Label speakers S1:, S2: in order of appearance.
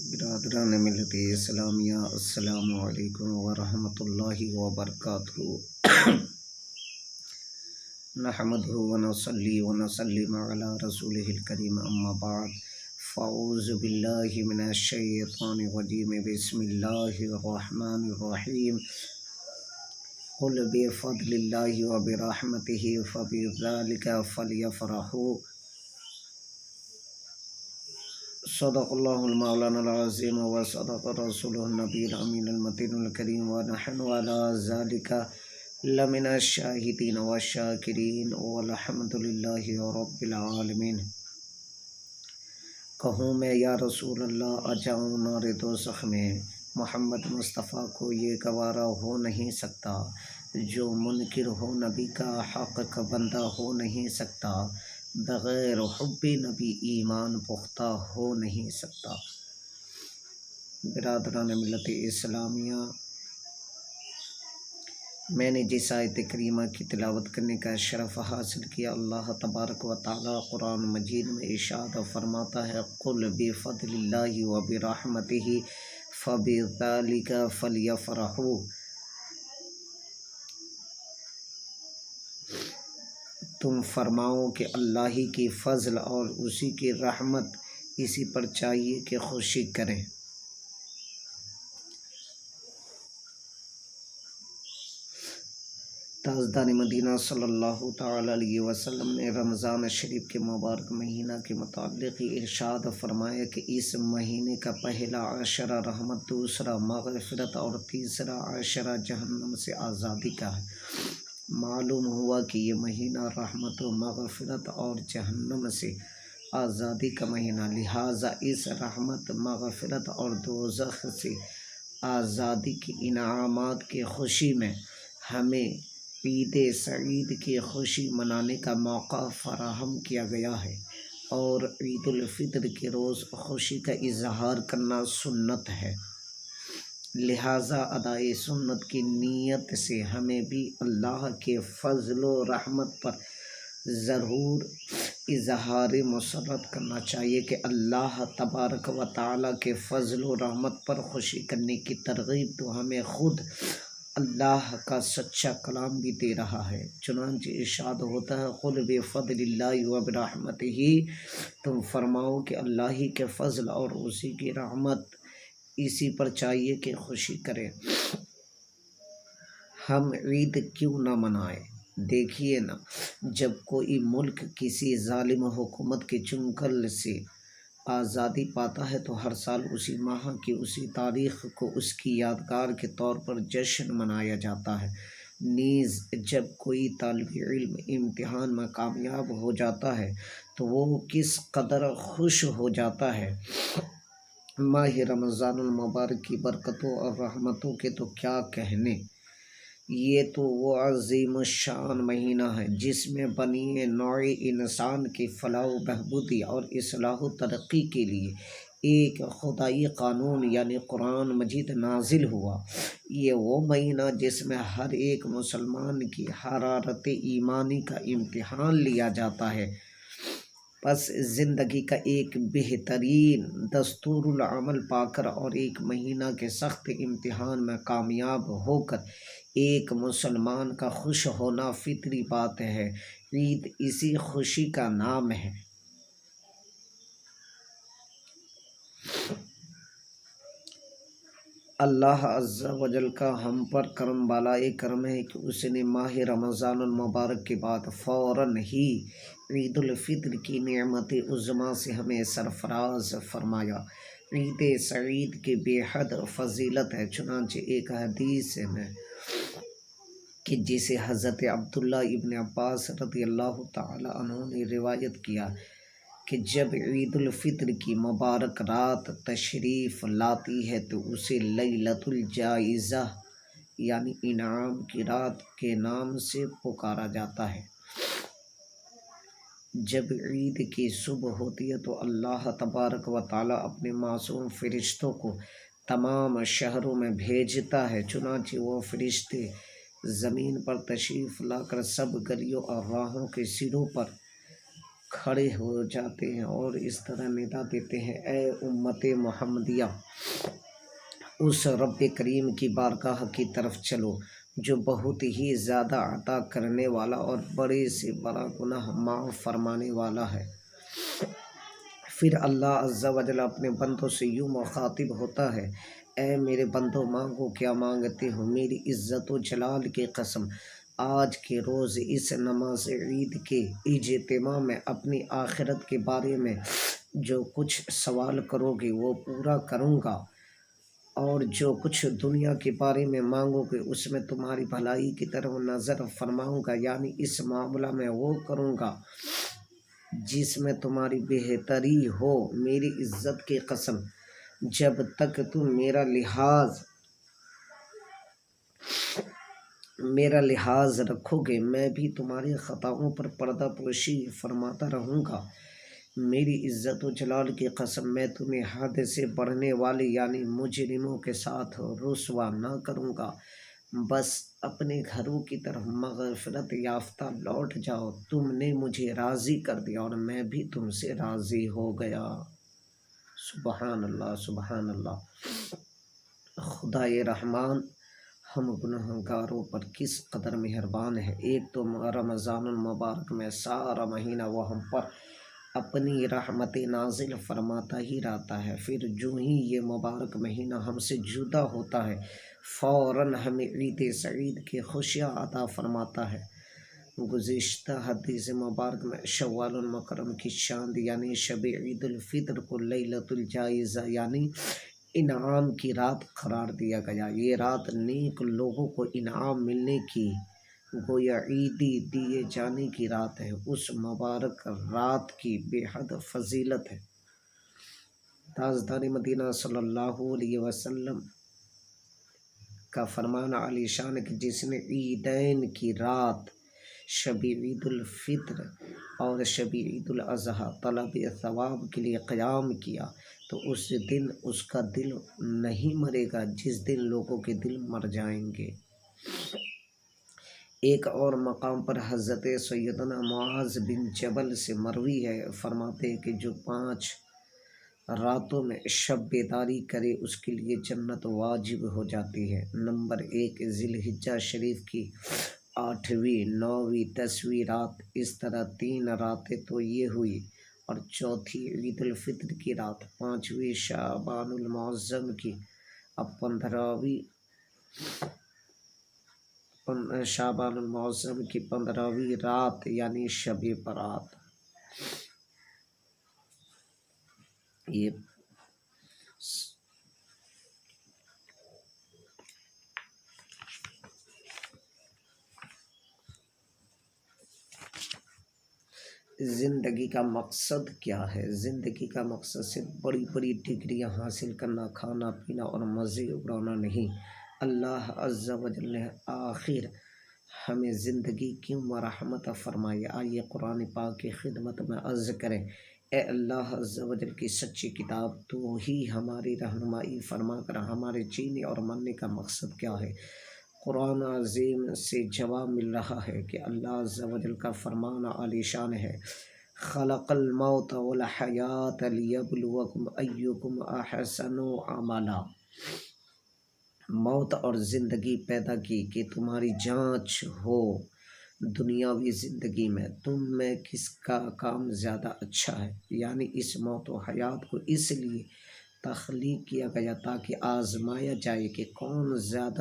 S1: برادران ملت اسلامیہ، السلام علیکم ورحمۃ اللہ وبرکاتہ۔ نحمدہ ونصلی ونسلم علی رسولہ الکریم، اما بعد فاعوذ باللہ من الشیطان الرجیم، بسم اللہ الرحمن الرحیم۔ قل بفضل اللہ وبرحمتہ فبذلک فلیفرحوا، صدق اللہ المولانا العظیم وصدق رسولہ النبی الامین المتین الکریم، ونحن علی ذلک لمن الشاہدین والشاکرین، والحمد للہ رب العالمین۔ کہوں میں یا رسول اللہ، اجاؤں نار دوزخ میں، محمد مصطفیٰ کو یہ گوارا ہو نہیں سکتا، جو منکر ہو نبی کا حق کا بندہ ہو نہیں سکتا، بغیر حب نبی ایمان پختہ ہو نہیں سکتا۔ برادران ملت اسلامیہ، میں نے جس آیت کریمہ کی تلاوت کرنے کا شرف حاصل کیا، اللہ تبارک و تعالی قرآن مجید میں ارشاد فرماتا ہے، قل بفضل اللہ وبرحمتہ فبذلک فلیفرحوا۔ تم فرماؤ کہ اللہ ہی کی فضل اور اسی کی رحمت، اسی پر چاہیے کہ خوشی کریں۔ تاجدار مدینہ صلی اللہ تعالی علیہ وسلم نے رمضان شریف کے مبارک مہینہ کے متعلق ارشاد فرمایا کہ اس مہینے کا پہلا عشرہ رحمت، دوسرا مغفرت اور تیسرا عشرہ جہنم سے آزادی کا ہے۔ معلوم ہوا کہ یہ مہینہ رحمت و مغفرت اور جہنم سے آزادی کا مہینہ، لہٰذا اس رحمت، مغفرت اور دوزخ سے آزادی کی انعامات کی خوشی میں ہمیں عید سعید کی خوشی منانے کا موقع فراہم کیا گیا ہے، اور عید الفطر کے روز خوشی کا اظہار کرنا سنت ہے۔ لہٰذا ادائے سنت کی نیت سے ہمیں بھی اللہ کے فضل و رحمت پر ضرور اظہار مسرت کرنا چاہیے کہ اللہ تبارک و تعالیٰ کے فضل و رحمت پر خوشی کرنے کی ترغیب تو ہمیں خود اللہ کا سچا کلام بھی دے رہا ہے۔ چنانچہ ارشاد ہوتا ہے، قل بفضل اللہ وبرحمتہ، تم فرماؤ کہ اللہ ہی کے فضل اور اسی کی رحمت، اسی پر چاہیے کہ خوشی کریں۔ ہم عید کیوں نہ منائیں؟ دیکھیے نا، جب کوئی ملک کسی ظالم حکومت کے چنگل سے آزادی پاتا ہے تو ہر سال اسی ماہ کی اسی تاریخ کو اس کی یادگار کے طور پر جشن منایا جاتا ہے۔ نیز جب کوئی طالب علم امتحان میں کامیاب ہو جاتا ہے تو وہ کس قدر خوش ہو جاتا ہے۔ ماہ رمضان المبارک کی برکتوں اور رحمتوں کے تو کیا کہنے، یہ تو وہ عظیم الشان مہینہ ہے جس میں بنی نوع انسان کی فلاح و بہبودی اور اصلاح و ترقی کے لیے ایک خدائی قانون یعنی قرآن مجید نازل ہوا۔ یہ وہ مہینہ جس میں ہر ایک مسلمان کی حرارت ایمانی کا امتحان لیا جاتا ہے۔ پس زندگی کا ایک بہترین دستور العمل پا کر اور ایک مہینہ کے سخت امتحان میں کامیاب ہو کر ایک مسلمان کا خوش ہونا فطری بات ہے۔ عید اسی خوشی کا نام ہے۔ اللہ عز و جل کا ہم پر کرم بالائے کرم ہے کہ اس نے ماہ رمضان المبارک کے بعد فوراً ہی عید الفطر کی نعمت عظمیٰ سے ہمیں سرفراز فرمایا۔ عید سعید کی بے حد فضیلت ہے، چنانچہ ایک حدیث میں کہ جسے حضرت عبداللہ ابن عباس رضی اللہ تعالی عنہ نے روایت کیا کہ جب عید الفطر کی مبارک رات تشریف لاتی ہے تو اسے لیلۃ الجائزہ یعنی انعام کی رات کے نام سے پکارا جاتا ہے۔ جب عید کی صبح ہوتی ہے تو اللہ تبارک و تعالیٰ اپنے معصوم فرشتوں کو تمام شہروں میں بھیجتا ہے، چنانچہ وہ فرشتے زمین پر تشریف لا کر سب گلیوں اور راہوں کے سروں پر کھڑے ہو جاتے ہیں اور اس طرح ندا دیتے ہیں، اے امت محمدیہ، اس رب کریم کی بارگاہ کی طرف چلو جو بہت ہی زیادہ عطا کرنے والا اور بڑے سے بڑا گناہ معاف فرمانے والا ہے۔ پھر اللہ عز و جل اپنے بندوں سے یوں مخاطب ہوتا ہے، اے میرے بندوں، مانگو کیا مانگتے ہو، میری عزت و جلال کی قسم، آج کے روز اس نماز عید کے اجتماع میں اپنی آخرت کے بارے میں جو کچھ سوال کرو گے وہ پورا کروں گا، اور جو کچھ دنیا کے بارے میں مانگو گے اس میں تمہاری بھلائی کی طرف نظر فرماؤں گا، یعنی اس معاملہ میں وہ کروں گا جس میں تمہاری بہتری ہو۔ میری عزت کی قسم، جب تک تم میرا لحاظ رکھو گے میں بھی تمہاری خطاؤں پر پردہ پوشی فرماتا رہوں گا۔ میری عزت و جلال کی قسم، میں تمہیں حد سے بڑھنے والے یعنی مجرموں کے ساتھ رسوا نہ کروں گا۔ بس اپنے گھروں کی طرف مغفرت یافتہ لوٹ جاؤ، تم نے مجھے راضی کر دیا اور میں بھی تم سے راضی ہو گیا۔ سبحان اللہ، سبحان اللہ۔ خدائے رحمان ہم گنہگاروں پر کس قدر مہربان ہے۔ ایک تو رمضان المبارک میں سارا مہینہ وہ ہم پر اپنی رحمت نازل فرماتا ہی رہتا ہے، پھر جو ہی یہ مبارک مہینہ ہم سے جدا ہوتا ہے فوراً ہمیں عید سعید کی خوشیاں عطا فرماتا ہے۔ گزشتہ حدیث مبارک میں شوال المکرم کی چاند یعنی شب عید الفطر کو لیلۃ الجائزہ یعنی انعام کی رات قرار دیا گیا۔ یہ رات نیک لوگوں کو انعام ملنے کی، گویا عیدی دیے جانے کی رات ہے۔ اس مبارک رات کی بے حد فضیلت ہے۔ تاجدار مدینہ صلی اللہ علیہ وسلم کا فرمان عالی شان ہے کہ جس نے عیدین کی رات شب عید الفطر اور شب عید الاضحیٰ طلب ثواب کے لیے قیام کیا تو اس دن اس کا دل نہیں مرے گا جس دن لوگوں کے دل مر جائیں گے۔ ایک اور مقام پر حضرت سیدنا معاذ بن جبل سے مروی ہے، فرماتے ہیں کہ جو 5 راتوں میں شب بیداری کرے اس کے لیے جنت واجب ہو جاتی ہے۔ نمبر 1 ذی الحجہ شریف کی 8ویں، 9ویں، 10ویں رات، اس طرح 3 راتیں تو یہ ہوئی، اور چوتھی عید الفطر کی رات، 5ویں شعبان المعظم کی، اب 15ویں شعبان المعظم کی 15ویں رات یعنی شب برات۔ یہ زندگی کا مقصد کیا ہے؟ زندگی کا مقصد صرف بڑی بڑی ڈگریاں حاصل کرنا، کھانا پینا اور مزے اڑانا نہیں۔ اللہ عز و جل نے آخر ہمیں زندگی کیوں مرحمت فرمائی؟ آئیے قرآن پاک کی خدمت میں عرض کریں، اے اللہ عز و جل کی سچی کتاب، تو ہی ہماری رہنمائی فرما کر ہمارے جینے اور مرنے کا مقصد کیا ہے۔ قرآن عظیم سے جواب مل رہا ہے کہ اللہ عز و جل کا فرمان عالی شان ہے، خلق الموت والحیات لیبلوکم ایکم احسن عملا۔ موت اور زندگی پیدا کی کہ تمہاری جانچ ہو دنیاوی زندگی میں تم میں کس کا کام زیادہ اچھا ہے، یعنی اس موت و حیات کو اس لیے تخلیق کیا گیا تاکہ آزمایا جائے کہ کون زیادہ